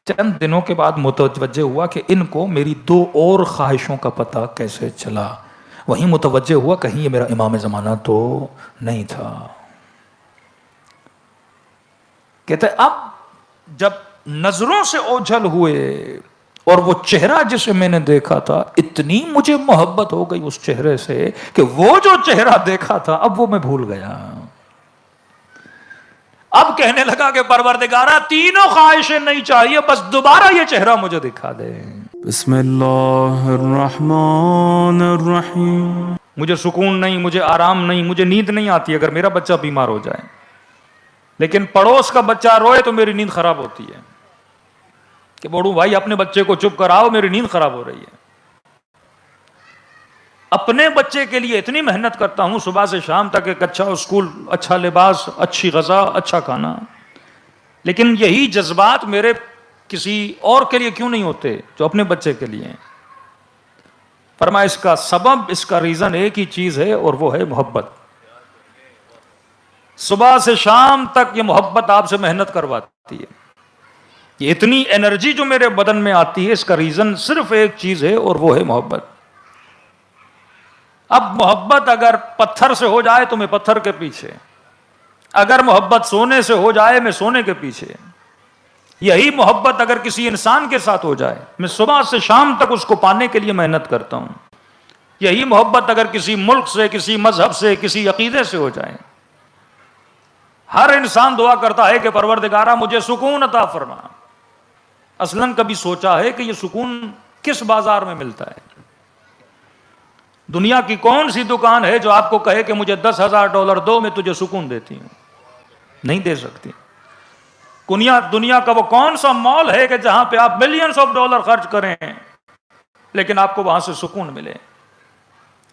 چند دنوں کے بعد متوجہ ہوا کہ ان کو میری دو اور خواہشوں کا پتہ کیسے چلا. وہیں متوجہ ہوا کہیں یہ میرا امام زمانہ تو نہیں تھا. کہتے اب جب نظروں سے اوجھل ہوئے اور وہ چہرہ جسے میں نے دیکھا تھا، اتنی مجھے محبت ہو گئی اس چہرے سے کہ وہ جو چہرہ دیکھا تھا اب وہ میں بھول گیا. اب کہنے لگا کہ پروردگارہ تینوں خواہشیں نہیں چاہیے، بس دوبارہ یہ چہرہ مجھے دکھا دے. بسم اللہ الرحمن الرحیم. مجھے سکون نہیں، مجھے آرام نہیں، مجھے نیند نہیں آتی اگر میرا بچہ بیمار ہو جائے، لیکن پڑوس کا بچہ روئے تو میری نیند خراب ہوتی ہے کہ بوڑھو بھائی اپنے بچے کو چپ کراؤ، میری نیند خراب ہو رہی ہے. اپنے بچے کے لیے اتنی محنت کرتا ہوں صبح سے شام تک، ایک اچھا اسکول، اچھا لباس، اچھی غذا، اچھا کھانا، لیکن یہی جذبات میرے کسی اور کے لیے کیوں نہیں ہوتے جو اپنے بچے کے لیے ہیں؟ فرمایا اس کا سبب، اس کا ریزن ایک ہی چیز ہے اور وہ ہے محبت. صبح سے شام تک یہ محبت آپ سے محنت کرواتی ہے. یہ اتنی انرجی جو میرے بدن میں آتی ہے، اس کا ریزن صرف ایک چیز ہے اور وہ ہے محبت. اب محبت اگر پتھر سے ہو جائے تو میں پتھر کے پیچھے، اگر محبت سونے سے ہو جائے میں سونے کے پیچھے. یہی محبت اگر کسی انسان کے ساتھ ہو جائے میں صبح سے شام تک اس کو پانے کے لیے محنت کرتا ہوں. یہی محبت اگر کسی ملک سے، کسی مذہب سے، کسی عقیدے سے ہو جائے، ہر انسان دعا کرتا ہے کہ پروردگارہ مجھے سکون عطا فرما. اصلاً کبھی سوچا ہے کہ یہ سکون کس بازار میں ملتا ہے؟ دنیا کی کون سی دکان ہے جو آپ کو کہے کہ مجھے $10,000 دو میں تجھے سکون دیتی ہوں؟ نہیں دے سکتی. دنیا کا وہ کون سا مال ہے کہ جہاں پہ آپ ملینز آف ڈالر خرچ کریں لیکن آپ کو وہاں سے سکون ملے؟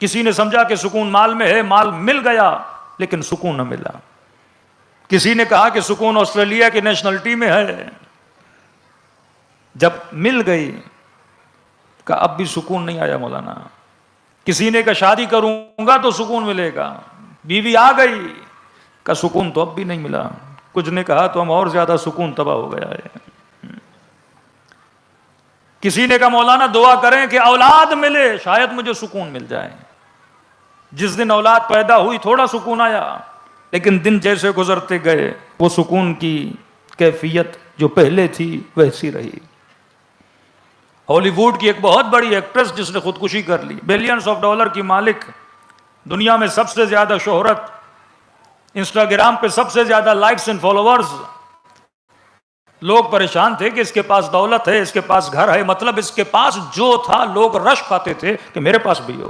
کسی نے سمجھا کہ سکون مال میں ہے، مال مل گیا لیکن سکون نہ ملا. کسی نے کہا کہ سکون آسٹریلیا کی نیشنلٹی میں ہے، جب مل گئی کہا اب بھی سکون نہیں آیا مولانا. کسی نے کہا شادی کروں گا تو سکون ملے گا، بیوی آ گئی کا سکون تو اب بھی نہیں ملا. کچھ نے کہا تو ہم اور زیادہ سکون تباہ ہو گیا ہے. کسی نے کہا مولانا دعا کریں کہ اولاد ملے شاید مجھے سکون مل جائے. جس دن اولاد پیدا ہوئی تھوڑا سکون آیا، لیکن دن جیسے گزرتے گئے وہ سکون کی کیفیت جو پہلے تھی ویسی رہی. ہالی ووڈ کی ایک بہت بڑی ایکٹریس جس نے خودکشی کر لی، بلینز آف ڈالر کی مالک، دنیا میں سب سے زیادہ شہرت، انسٹاگرام پہ سب سے زیادہ لائکس اینڈ فالوورز. لوگ پریشان تھے کہ اس کے پاس دولت ہے، اس کے پاس گھر ہے، مطلب اس کے پاس جو تھا لوگ رش کھاتے تھے کہ میرے پاس بھی ہو.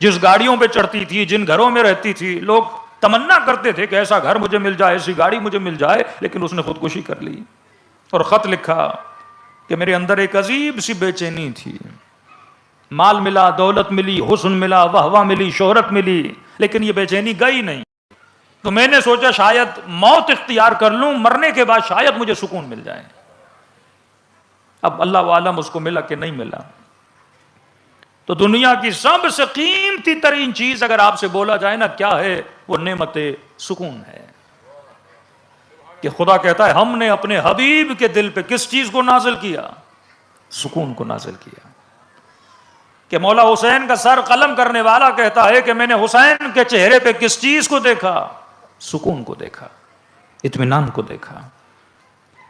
جس گاڑیوں پہ چڑھتی تھی، جن گھروں میں رہتی تھی، لوگ تمنا کرتے تھے کہ ایسا گھر مجھے مل جائے، ایسی گاڑی مجھے مل جائے، لیکن اس نے خودکشی کر لی اور خط لکھا کہ میرے اندر ایک عجیب سی بے چینی تھی. مال ملا، دولت ملی، حسن ملا، واہ واہ ملی، شہرت ملی، لیکن یہ بے چینی گئی نہیں. تو میں نے سوچا شاید موت اختیار کر لوں، مرنے کے بعد شاید مجھے سکون مل جائے. اب اللہ عالم اس کو ملا کہ نہیں ملا. تو دنیا کی سب سے قیمتی ترین چیز اگر آپ سے بولا جائے نا کیا ہے، وہ نعمت سکون ہے. کہ خدا کہتا ہے ہم نے اپنے حبیب کے دل پہ کس چیز کو نازل کیا؟ سکون کو نازل کیا. کہ مولا حسین کا سر قلم کرنے والا کہتا ہے کہ میں نے حسین کے چہرے پہ کس چیز کو دیکھا؟ سکون کو دیکھا، اطمینان کو دیکھا.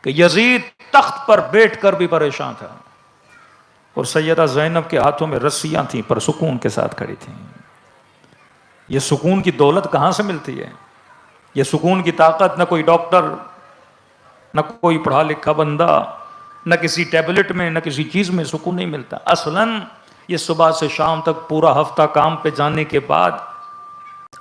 کہ یزید تخت پر بیٹھ کر بھی پریشان تھا اور سیدہ زینب کے ہاتھوں میں رسیاں تھیں پر سکون کے ساتھ کھڑی تھیں. یہ سکون کی دولت کہاں سے ملتی ہے؟ یہ سکون کی طاقت نہ کوئی ڈاکٹر، نہ کوئی پڑھا لکھا بندہ، نہ کسی ٹیبلٹ میں، نہ کسی چیز میں سکون نہیں ملتا. اصلاً یہ صبح سے شام تک پورا ہفتہ کام پہ جانے کے بعد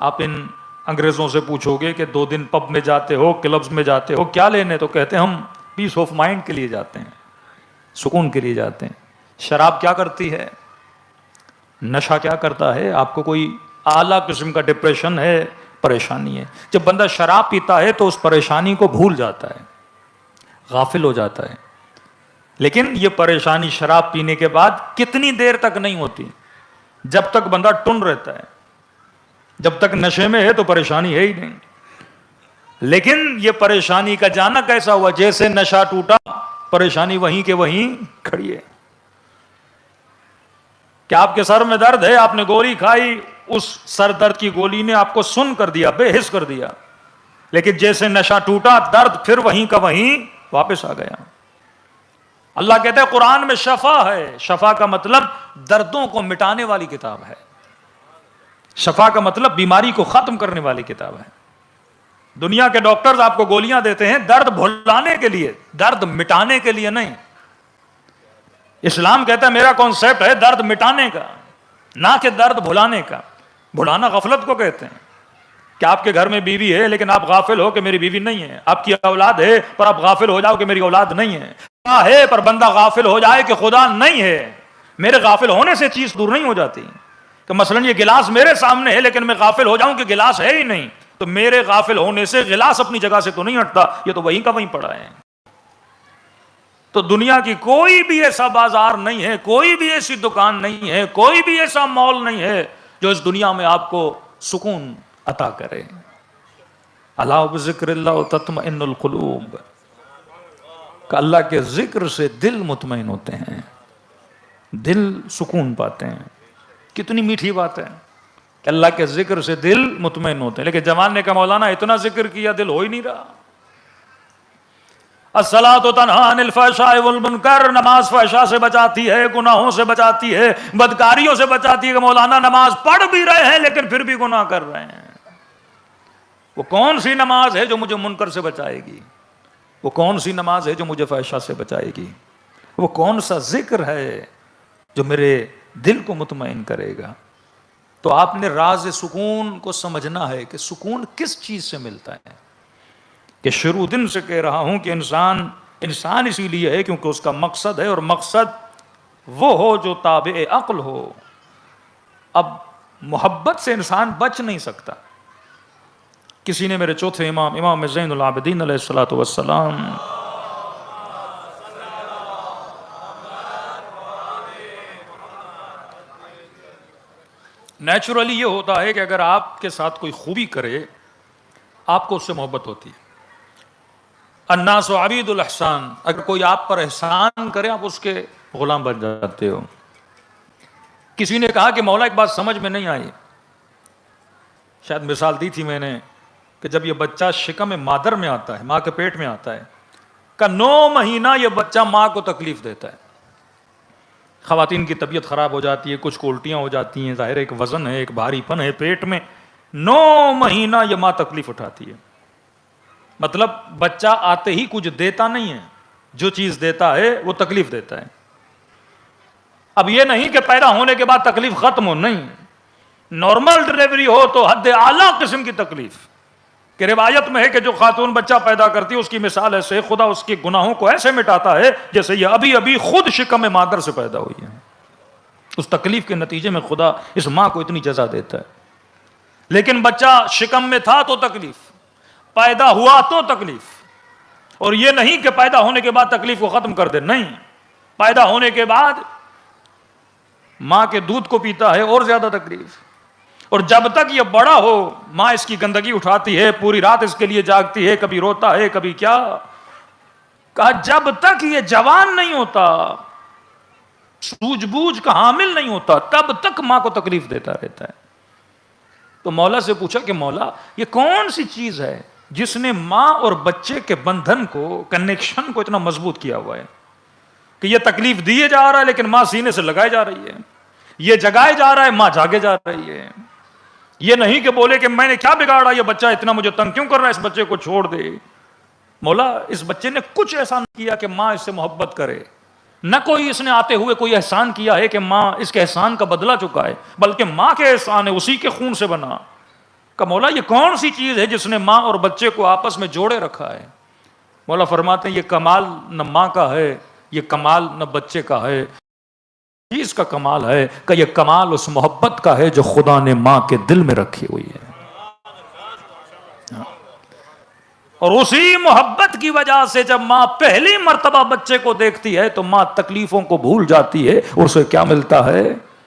آپ ان انگریزوں سے پوچھو گے کہ 2 دن پب میں جاتے ہو، کلبز میں جاتے ہو، کیا لینے؟ تو کہتے ہیں ہم پیس آف مائنڈ کے لیے جاتے ہیں، سکون کے لیے جاتے ہیں. شراب کیا کرتی ہے؟ نشہ کیا کرتا ہے؟ آپ کو کوئی اعلیٰ قسم کا ڈپریشن ہے، پریشانی ہے، جب بندہ شراب پیتا ہے تو اس پریشانی کو بھول جاتا ہے، غافل ہو جاتا ہے. لیکن یہ پریشانی شراب پینے کے بعد کتنی دیر تک نہیں ہوتی؟ جب تک بندہ ٹن رہتا ہے. جب تک نشے میں ہے تو پریشانی ہے ہی نہیں. لیکن یہ پریشانی کا جانا کیسا ہوا؟ جیسے نشہ ٹوٹا پریشانی وہیں کے وہیں کھڑی ہے. کہ آپ کے سر میں درد ہے, آپ نے گولی کھائی, اس سر درد کی گولی نے آپ کو سن کر دیا, بے حس کر دیا, لیکن جیسے نشہ ٹوٹا درد پھر وہیں کا وہیں واپس آ گیا. اللہ کہتا ہے قرآن میں شفا ہے. شفا کا مطلب دردوں کو مٹانے والی کتاب ہے. شفا کا مطلب بیماری کو ختم کرنے والی کتاب ہے. دنیا کے ڈاکٹرز آپ کو گولیاں دیتے ہیں درد بھلانے کے لیے, درد مٹانے کے لیے نہیں. اسلام کہتا ہے میرا کانسیپٹ ہے درد مٹانے کا, نہ کہ درد بھلانے کا. بھلانا غفلت کو کہتے ہیں. کہ آپ کے گھر میں بیوی ہے لیکن آپ غافل ہو کہ میری بیوی نہیں ہے. آپ کی اولاد ہے پر آپ غافل ہو جاؤ کہ میری اولاد نہیں ہے. ہے پر بندہ غافل ہو جائے کہ خدا نہیں ہے. میرے غافل ہونے سے چیز دور نہیں ہو جاتی. کہ مثلا یہ گلاس میرے سامنے ہے لیکن میں غافل ہو جاؤں کہ گلاس ہے ہی نہیں, تو میرے غافل ہونے سے گلاس اپنی جگہ سے تو نہیں ہٹتا, یہ تو وہیں کا وہیں پڑا ہے. تو دنیا کی کوئی بھی ایسا بازار نہیں ہے, کوئی بھی ایسی دکان نہیں ہے, کوئی بھی ایسا مال نہیں ہے جو اس دنیا میں آپ کو سکون عطا کرے. الا بذکر اللہ تطمئن القلوب, کہ اللہ کے ذکر سے دل مطمئن ہوتے ہیں, دل سکون پاتے ہیں. کتنی میٹھی بات ہے کہ اللہ کے ذکر سے دل مطمئن ہوتے ہیں. لیکن زمانے کا مولانا اتنا ذکر کیا دل ہو ہی نہیں رہا. الصلاۃ تنہی عن الفحشاء والمنکر, نماز فحشاء سے بچاتی ہے, گناہوں سے بچاتی ہے, بدکاریوں سے بچاتی ہے. کہ مولانا نماز پڑھ بھی رہے ہیں لیکن پھر بھی گناہ کر رہے ہیں. وہ کون سی نماز ہے جو مجھے منکر سے بچائے گی؟ وہ کون سی نماز ہے جو مجھے فحشاء سے بچائے گی؟ وہ کون سا ذکر ہے جو میرے دل کو مطمئن کرے گا؟ تو آپ نے راز سکون کو سمجھنا ہے کہ سکون کس چیز سے ملتا ہے. کہ شروع دن سے کہہ رہا ہوں کہ انسان اسی لیے ہے کیونکہ اس کا مقصد ہے, اور مقصد وہ ہو جو تابع عقل ہو. اب محبت سے انسان بچ نہیں سکتا. کسی نے میرے چوتھے امام زین العابدین علیہ الصلوۃ والسلام نیچرلی یہ ہوتا ہے کہ اگر آپ کے ساتھ کوئی خوبی کرے آپ کو اس سے محبت ہوتی ہے. الناس عبید الاحسان, اگر کوئی آپ پر احسان کرے آپ اس کے غلام بن جاتے ہو. کسی نے کہا کہ مولا ایک بات سمجھ میں نہیں آئی, شاید مثال دی تھی میں نے, کہ جب یہ بچہ شکم مادر میں آتا ہے, ماں کے پیٹ میں آتا ہے, کا 9 مہینہ یہ بچہ ماں کو تکلیف دیتا ہے. خواتین کی طبیعت خراب ہو جاتی ہے, کچھ کو الٹیاں ہو جاتی ہیں, ظاہر ایک وزن ہے, ایک بھاری پن ہے پیٹ میں. 9 مہینہ یہ ماں تکلیف اٹھاتی ہے. مطلب بچہ آتے ہی کچھ دیتا نہیں ہے, جو چیز دیتا ہے وہ تکلیف دیتا ہے. اب یہ نہیں کہ پیدا ہونے کے بعد تکلیف ختم ہو, نہیں. نارمل ڈلیوری ہو تو حد اعلیٰ قسم کی تکلیف. کہ روایت میں ہے کہ جو خاتون بچہ پیدا کرتی ہے اس کی مثال ایسے, خدا اس کے گناہوں کو ایسے مٹاتا ہے جیسے یہ ابھی ابھی خود شکم مادر سے پیدا ہوئی ہے. اس تکلیف کے نتیجے میں خدا اس ماں کو اتنی جزا دیتا ہے. لیکن بچہ شکم میں تھا تو تکلیف, پیدا ہوا تو تکلیف. اور یہ نہیں کہ پیدا ہونے کے بعد تکلیف کو ختم کر دے, نہیں. پیدا ہونے کے بعد ماں کے دودھ کو پیتا ہے اور زیادہ تکلیف. اور جب تک یہ بڑا ہو ماں اس کی گندگی اٹھاتی ہے, پوری رات اس کے لیے جاگتی ہے, کبھی روتا ہے کبھی کیا. کہا جب تک یہ جوان نہیں ہوتا, سوجھ بوجھ کا حامل نہیں ہوتا, تب تک ماں کو تکلیف دیتا رہتا ہے. تو مولا سے پوچھا کہ مولا یہ کون سی چیز ہے جس نے ماں اور بچے کے بندھن کو, کنیکشن کو اتنا مضبوط کیا ہوا ہے کہ یہ تکلیف دیے جا رہا ہے لیکن ماں سینے سے لگائے جا رہی ہے, یہ جگائے جا رہا ہے ماں جاگے جا رہی ہے. یہ نہیں کہ بولے کہ میں نے کیا بگاڑا, یہ بچہ اتنا مجھے تنگ کیوں کر رہا ہے, اس بچے کو چھوڑ دے. مولا اس بچے نے کچھ ایسا نہیں کیا کہ ماں اس سے محبت کرے, نہ کوئی اس نے آتے ہوئے کوئی احسان کیا ہے کہ ماں اس کے احسان کا بدلہ چکا ہے, بلکہ ماں کے احسان ہے, اسی کے خون سے بنا. کہ مولا یہ کون سی چیز ہے جس نے ماں اور بچے کو آپس میں جوڑے رکھا ہے؟ مولا فرماتے ہیں یہ کمال نہ ماں کا ہے, یہ کمال نہ بچے کا ہے, چیز کا کمال ہے کہ یہ کمال اس محبت کا ہے جو خدا نے ماں کے دل میں رکھی ہوئی ہے. اور اسی محبت کی وجہ سے جب ماں پہلی مرتبہ بچے کو دیکھتی ہے تو ماں تکلیفوں کو بھول جاتی ہے, اور اسے کیا ملتا ہے؟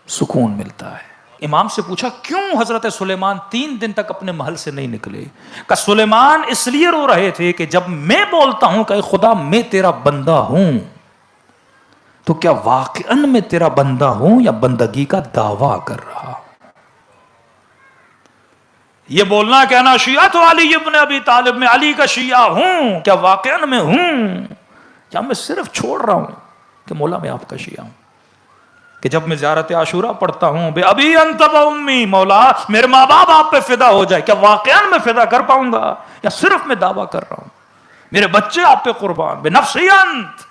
سکون ملتا ہے. امام سے پوچھا کیوں حضرت سلیمان 3 دن تک اپنے محل سے نہیں نکلے؟ کہ سلیمان اس لیے رو رہے تھے کہ جب میں بولتا ہوں کہ خدا میں تیرا بندہ ہوں تو کیا واقعاً میں تیرا بندہ ہوں یا بندگی کا دعویٰ کر رہا؟ یہ بولنا کہ انا شیعہ تو علی ابن ابی طالب، میں علی کا شیعہ ہوں، کیا واقعاً میں ہوں یا میں صرف چھوڑ رہا ہوں کہ مولا میں آپ کا شیعہ ہوں؟ کہ جب میں زیارت عاشورہ پڑھتا ہوں بے ابی انت و امی، مولا میرے ماں باپ آپ پہ فدا ہو جائے، کیا واقعاً میں فدا کر پاؤں گا یا صرف میں دعویٰ کر رہا ہوں؟ میرے بچے آپ پہ قربان، بے نفسی انت،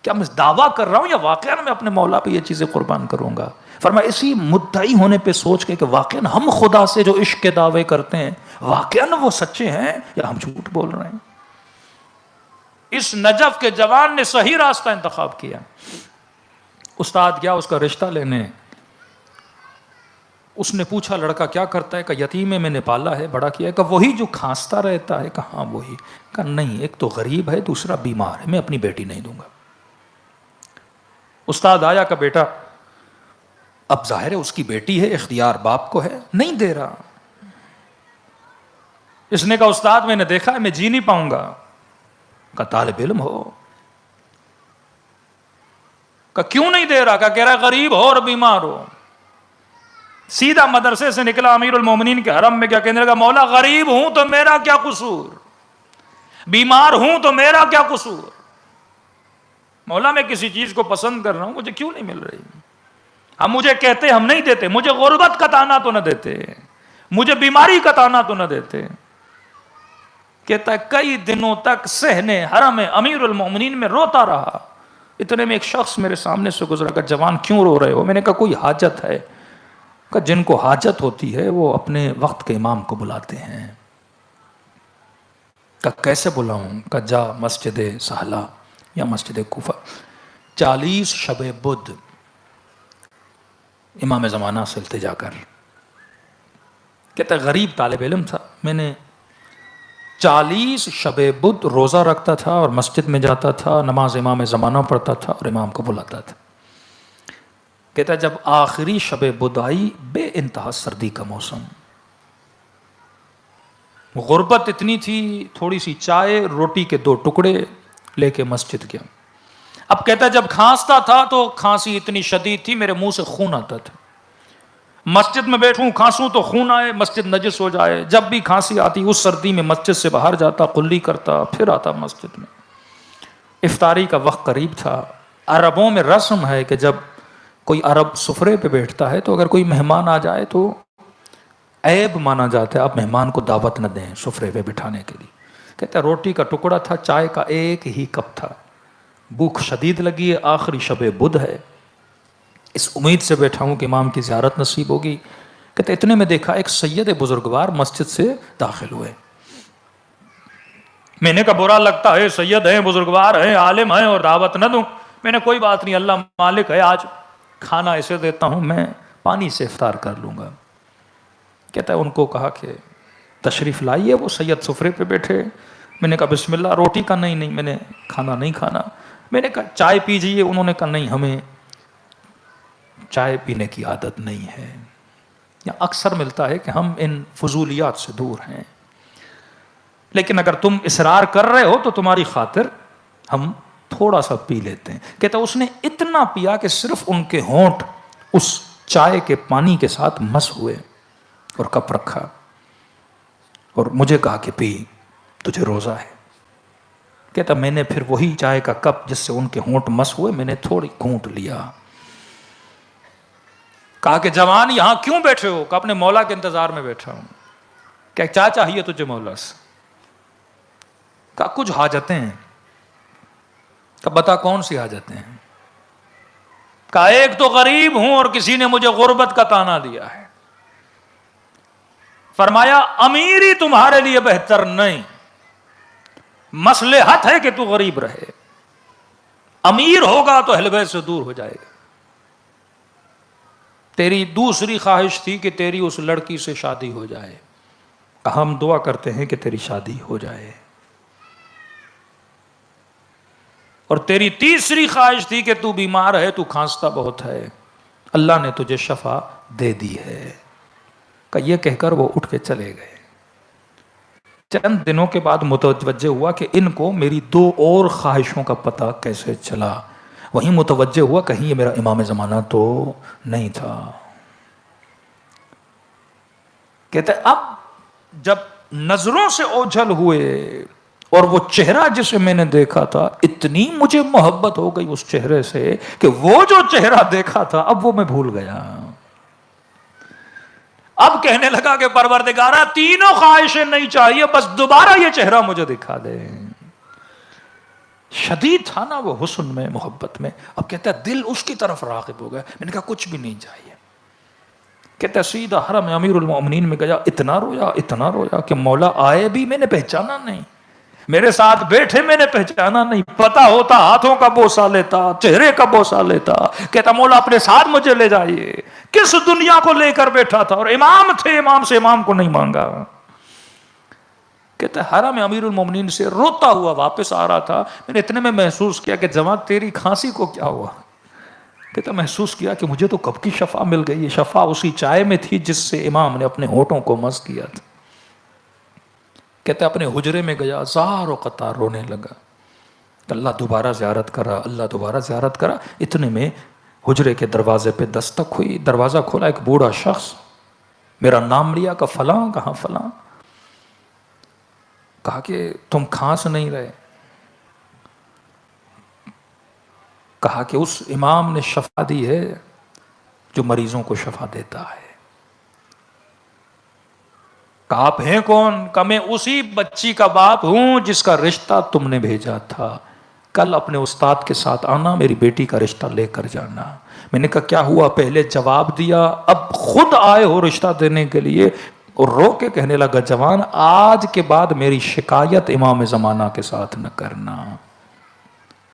کیا میں دعویٰ کر رہا ہوں یا واقعاً میں اپنے مولا پہ یہ چیزیں قربان کروں گا؟ فرمایا اسی مدعی ہونے پہ سوچ کے کہ واقعاً ہم خدا سے جو عشق کے دعوے کرتے ہیں واقعاً وہ سچے ہیں یا ہم جھوٹ بول رہے ہیں؟ اس نجف کے جوان نے صحیح راستہ انتخاب کیا. استاد گیا اس کا رشتہ لینے. اس نے پوچھا لڑکا کیا کرتا ہے؟ کہ یتیم ہے، میں نے پالا ہے، بڑا کیا ہے. کہ وہی جو کھانستا رہتا ہے؟ کہ ہاں وہی. کہ نہیں، ایک تو غریب ہے، دوسرا بیمار ہے، میں اپنی بیٹی نہیں دوں گا. استاد آیا کہ بیٹا، اب ظاہر ہے اس کی بیٹی ہے، اختیار باپ کو ہے، نہیں دے رہا. اس نے کہا استاد میں نے دیکھا ہے، میں جی نہیں پاؤں گا. کہ طالب علم ہو. کہ کیوں نہیں دے رہا؟ کہ کہہ رہا غریب ہو اور بیمار ہو. سیدھا مدرسے سے نکلا امیر المومنین کے حرم میں، کیا کہنے لگا؟ مولا غریب ہوں تو میرا کیا قصور، بیمار ہوں تو میرا کیا قصور؟ مولا میں کسی چیز کو پسند کر رہا ہوں، مجھے کیوں نہیں مل رہی؟ ہم مجھے کہتے ہم نہیں دیتے، مجھے غربت کا تانا تو نہ دیتے، مجھے بیماری کا تانا تو نہ دیتے. کہتا ہے کئی دنوں تک صحن حرم امیر المومنین میں روتا رہا. اتنے میں ایک شخص میرے سامنے سے گزرا. کہ جوان کیوں رو رہے ہو؟ میں نے کہا کوئی حاجت ہے. کہ جن کو حاجت ہوتی ہے وہ اپنے وقت کے امام کو بلاتے ہیں. کہ کیسے بلاؤں؟ کہ جا مسجد سہلا یا مسجد کوفہ، 40 شب بدھ امام زمانہ سے التجا کر. کہتا ہے غریب طالب علم تھا، میں نے 40 شب بدھ روزہ رکھتا تھا اور مسجد میں جاتا تھا، نماز امام زمانہ پڑھتا تھا اور امام کو بلاتا تھا. کہتا ہے جب آخری شب بدھ آئی، بے انتہا سردی کا موسم، غربت اتنی تھی، تھوڑی سی چائے روٹی کے 2 ٹکڑے لے کے مسجد گیا. اب کہتا ہے جب کھانستا تھا تو کھانسی اتنی شدید تھی میرے منہ سے خون آتا تھا. مسجد میں بیٹھوں کھانسوں تو خون آئے، مسجد نجس ہو جائے. جب بھی کھانسی آتی اس سردی میں مسجد سے باہر جاتا، قلی کرتا، پھر آتا مسجد میں. افطاری کا وقت قریب تھا. عربوں میں رسم ہے کہ جب کوئی عرب سفرے پہ بیٹھتا ہے تو اگر کوئی مہمان آ جائے تو عیب مانا جاتا ہے، آپ مہمان کو دعوت نہ دیں سفرے پہ بٹھانے کے لیے. کہتا ہے روٹی کا ٹکڑا تھا، چائے کا 1 ہی کپ تھا، بھوک شدید لگی ہے، آخری شب بدھ ہے، اس امید سے بیٹھا ہوں کہ امام کی زیارت نصیب ہوگی. کہتے اتنے میں دیکھا ایک سید بزرگوار مسجد سے داخل ہوئے. میں نے کہا برا لگتا ہے، سید ہیں، بزرگوار ہیں، عالم ہیں اور دعوت نہ دوں. میں نے کوئی بات نہیں، اللہ مالک ہے، آج کھانا ایسے دیتا ہوں، میں پانی سے افطار کر لوں گا. کہتا ہے ان کو کہا کہ تشریف لائیے. وہ سید سفرے پہ بیٹھے. میں نے کہا بسم اللہ. روٹی کا نہیں میں نے کھانا نہیں کھانا. میں نے کہا چائے پیجیے. انہوں نے کہا نہیں، ہمیں چائے پینے کی عادت نہیں ہے. یا اکثر ملتا ہے کہ ہم ان فضولیات سے دور ہیں، لیکن اگر تم اصرار کر رہے ہو تو تمہاری خاطر ہم تھوڑا سا پی لیتے ہیں. کہتا اس نے اتنا پیا کہ صرف ان کے ہونٹ اس چائے کے پانی کے ساتھ مس ہوئے اور کپ رکھا اور مجھے کہا کہ پی، تجھے روزہ ہے. کہتا میں نے پھر وہی چائے کا کپ جس سے ان کے ہونٹ مس ہوئے، میں نے تھوڑی گھونٹ لیا. کہا کہ جوان یہاں کیوں بیٹھے ہو؟ کہ اپنے مولا کے انتظار میں بیٹھا ہوں. کیا چاہیے تجھے مولا سے؟ کہا کچھ حاجتیں ہیں. کہ بتا کون سی حاجتیں ہیں؟ کہا ایک تو غریب ہوں اور کسی نے مجھے غربت کا تانا دیا ہے. فرمایا امیری تمہارے لیے بہتر نہیں، مصلحت ہے کہ تو غریب رہے. امیر ہوگا تو اہل بیت سے دور ہو جائے گا. تیری دوسری خواہش تھی کہ تیری اس لڑکی سے شادی ہو جائے. ہم دعا کرتے ہیں کہ تیری شادی ہو جائے. اور تیری تیسری خواہش تھی کہ تو بیمار ہے، تو کھانستا بہت ہے، اللہ نے تجھے شفا دے دی ہے. کہ یہ کہہ کر وہ اٹھ کے چلے گئے. چند دنوں کے بعد متوجہ ہوا کہ ان کو میری 2 اور خواہشوں کا پتہ کیسے چلا. وہیں متوجہ ہوا کہیں یہ میرا امام زمانہ تو نہیں تھا. کہتے اب جب نظروں سے اوجھل ہوئے اور وہ چہرہ جسے میں نے دیکھا تھا، اتنی مجھے محبت ہو گئی اس چہرے سے کہ وہ جو چہرہ دیکھا تھا اب وہ میں بھول گیا. اب کہنے لگا کہ پروردگارا تینوں خواہشیں نہیں چاہیے، بس دوبارہ یہ چہرہ مجھے دکھا دے. شدید تھا نا وہ حسن میں، محبت میں. اب کہتا ہے دل اس کی طرف راغب ہو گیا. میں نے کہا کچھ بھی نہیں چاہیے. کہتا ہے سیدھا حرم امیر المومنین میں گیا. اتنا رویا کہ مولا آئے بھی میں نے پہچانا نہیں، میرے ساتھ بیٹھے میں نے پہچانا نہیں. پتا ہوتا ہاتھوں کا بوسہ لیتا، چہرے کا بوسہ لیتا. کہتا مولا اپنے ساتھ مجھے لے جائیے. کس دنیا کو لے کر بیٹھا تھا، اور امام تھے، امام سے امام کو نہیں مانگا. کہتا ہے حرم امیر المومنین سے روتا ہوا واپس آ رہا تھا. میں نے اتنے میں محسوس کیا کہ جماعت تیری کھانسی کو کیا ہوا. کہتا محسوس کیا کہ مجھے تو کب کی شفا مل گئی. یہ شفا اسی چائے میں تھی جس سے امام نے اپنے ہونٹوں کو مس کیا تھا. کہتا اپنے حجرے میں گیا، زار و قطار رونے لگا. اللہ دوبارہ زیارت کرا، اللہ دوبارہ زیارت کرا. اتنے میں حجرے کے دروازے پہ دستک ہوئی. دروازہ کھولا، ایک بوڑھا شخص میرا نام لیا کہ فلاں. کہاں فلاں؟ کہا کہ تم کھانس نہیں رہے. کہا کہ اس امام نے شفا دی ہے جو مریضوں کو شفا دیتا ہے. کہا آپ ہیں کون؟ کہ میں اسی بچی کا باپ ہوں جس کا رشتہ تم نے بھیجا تھا. کل اپنے استاد کے ساتھ آنا، میری بیٹی کا رشتہ لے کر جانا. میں نے کہا کیا ہوا؟ پہلے جواب دیا، اب خود آئے ہو رشتہ دینے کے لیے. اور رو کے کہنے لگا جوان آج کے بعد میری شکایت امام زمانہ کے ساتھ نہ کرنا.